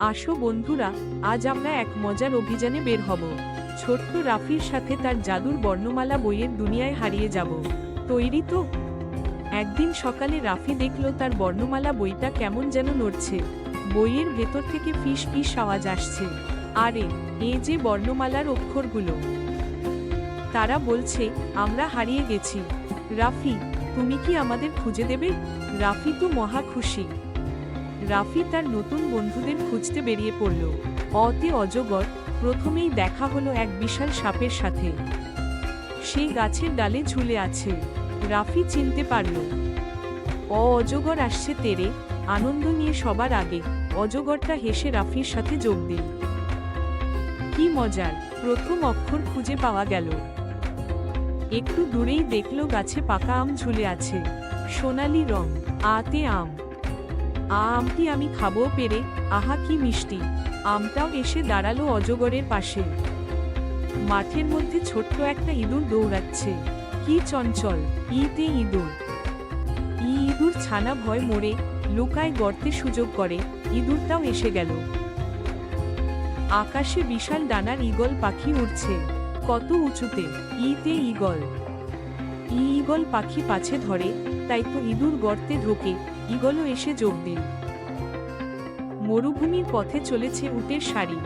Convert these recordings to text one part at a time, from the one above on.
আসো বন্ধুরা, আজ আমরা এক মজার অভিযানে বের হব। ছোট্ট রাফির সাথে তার জাদুর বর্ণমালা বইয়ের দুনিয়ায় হারিয়ে যাব। তৈরি তো? একদিন সকালে রাফি দেখল তার বর্ণমালা বইটা কেমন যেন নড়ছে। বইয়ের ভেতর থেকে ফিস ফিস আওয়াজ আসছে। আরে, এ যে বর্ণমালার অক্ষরগুলো! তারা বলছে, আমরা হারিয়ে গেছি। রাফি, তুমি কি আমাদের খুঁজে দেবে? রাফি তো মহা খুশি। রাফি তার নতুন বন্ধুদের খুঁজতে বেরিয়ে পড়ল। অতে অজগর। প্রথমেই দেখা হলো এক বিশাল সাপের সাথে। সে গাছের ডালে ঝুলে আছে। রাফি চিনতে পারল অজগর আসছে তেরে। আনন্দ নিয়ে সবার আগে অজগরটা হেসে রাফির সাথে যোগ দিল। কি মজার! প্রথম অক্ষর খুঁজে পাওয়া গেল। একটু দূরেই দেখল গাছে পাকা আম ঝুলে আছে। সোনালি রং, আতে আম। আমটি আমি খাবো পেরে, আহা কি মিষ্টি! আমটাও এসে দাঁড়ালো অজগরের পাশে। মাঠের মধ্যে ছোট্ট একটা ইঁদুর দৌড়াচ্ছে। কি চঞ্চল! ইতে ইঁদুর। ইঁদুর ছানা ভয় মরে লুকায় গর্তে সুযোগ করে। ইঁদুরটাও এসে গেল। আকাশে বিশাল ডানার ঈগল পাখি উড়ছে। কত উঁচুতে! ইতে ঈগল। ঈগল পাখি পাছে ধরে, তাই তো ইঁদুর গর্তে ঢোকে। ঈগলও এসে যোগ দিল। মরুভূমির পথে চলেছে উটের সারি।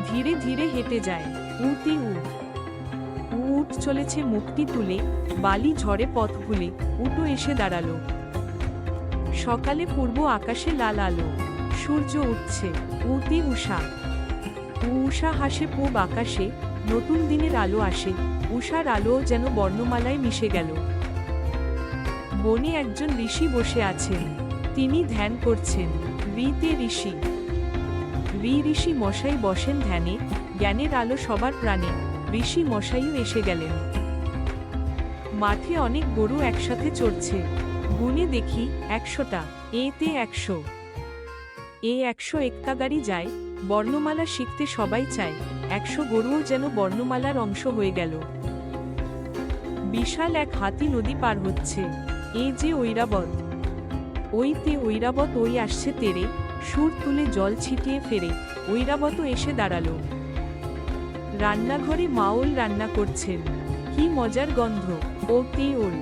ধীরে ধীরে হেঁটে যায়। উটে উট। উট চলেছে মুখটি তুলে, বালি ঝড়ে পথ ভুলে। উটও এসে দাঁড়ালো। সকালে পূর্ব আকাশে লাল আলো। সূর্য উঠছে। উতে উষা। উষা হাসে পূব আকাশে। নতুন দিনের আলো আসে। উষার আলো যেন বর্ণমালায় মিশে গেল। বনে একজন ঋষি বসে আছেন। তিনি ধ্যান করছেন। ঋতে ঋষি। ঋষি মশাই বসেন ধ্যানে। জ্ঞানের আলো সবার প্রাণে। ঋষি মশাইও এসে গেলেন। মাঠে অনেক গরু একসাথে চড়ছে। গুনে দেখি 100টা। এতে 100। 100 একটা গাড়ি যায়। বর্ণমালা শিখতে সবাই চায়। 100 গরুও যেন বর্ণমালার অংশ হয়ে গেল। বিশাল এক হাতি নদী পার হচ্ছে। এ যে ঐরাবত। ওইতে ঐরাবত ওই আসছে তেরে। সুর তুলে জল ছিটিয়ে ফেরে। ঐরাবতও এসে দাঁড়ালো। রান্নাঘরে মাওল রান্না করছেন। কি মজার গন্ধ! ওতে ওল।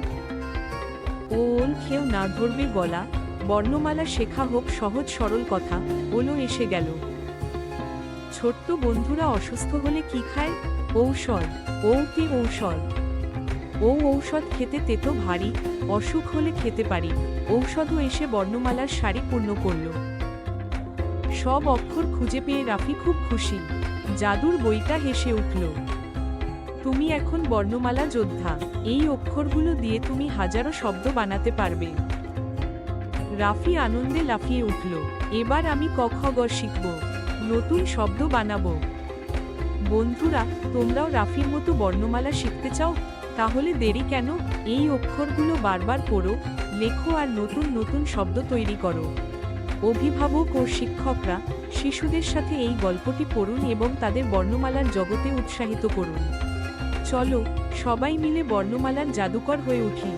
ওল খেয়েও না ধরবে গলা। বর্ণমালা শেখা হোক সহজ সরল কথা। ওলও এসে গেল। ছোট্ট বন্ধুরা অসুস্থ হলে কি খায়? ঔষধ। ওতে ঔষধ। ঔষধ খেতে তেতো ভারী। অসুখ হলে খেতে পারি। ঔষধও এসে বর্ণমালার সারি পূর্ণ করল। সব অক্ষর খুঁজে পেয়ে রাফি খুব খুশি। জাদুর বইটা হেসে উঠল। তুমি এখন বর্ণমালা যোদ্ধা। এই অক্ষরগুলো দিয়ে তুমি হাজারো শব্দ বানাতে পারবে। রাফি আনন্দে লাফিয়ে উঠল। এবার আমি ক খ গ শিখব। নতুন শব্দ বানাবো। বন্ধুরা, তোমরাও রাফির মতো বর্ণমালা শিখতে চাও? তাহলে দেরি কেন? এই অক্ষরগুলো বারবার পড়ো, লেখো আর নতুন নতুন শব্দ তৈরি করো। অভিভাবক ও শিক্ষকরা শিশুদের সাথে এই গল্পটি পড়ুন এবং তাদের বর্ণমালার জগতে উৎসাহিত করুন। চলো, সবাই মিলে বর্ণমালার জাদুকর হয়ে উঠি।